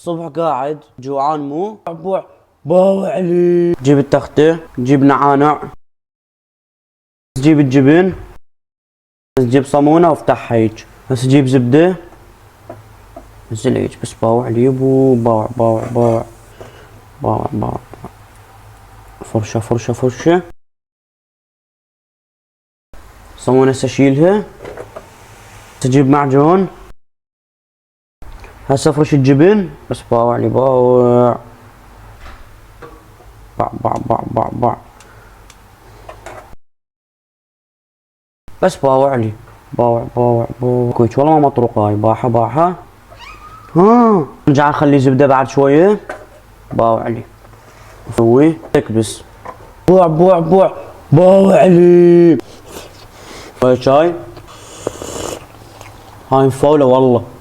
الصبح قاعد جوعان مو بوع باوع علي. جيب التختة، جيب نعانع، جيب الجبن، جيب صمونة وافتحها هيج. هسه جيب زبدة نزل هيج بس باوع علي يبو. باوع باوع باوع باوع باوع. فرشة فرشة فرشة. صمونة هسه اشيلها. هسه جيب معجون. هسه افرش الجبن بس باوع علي باوع. باع باع باع باع باع. بس باوع علي باوع باوع باوع. كويس والله ما مطروقة هاي. باحة باحة. ها نرجع نخلي زبدة بعد شوية. باوع علي. اسوي اكبس. بوع بوع بوع باوع علي. شاي هاي مفولة والله.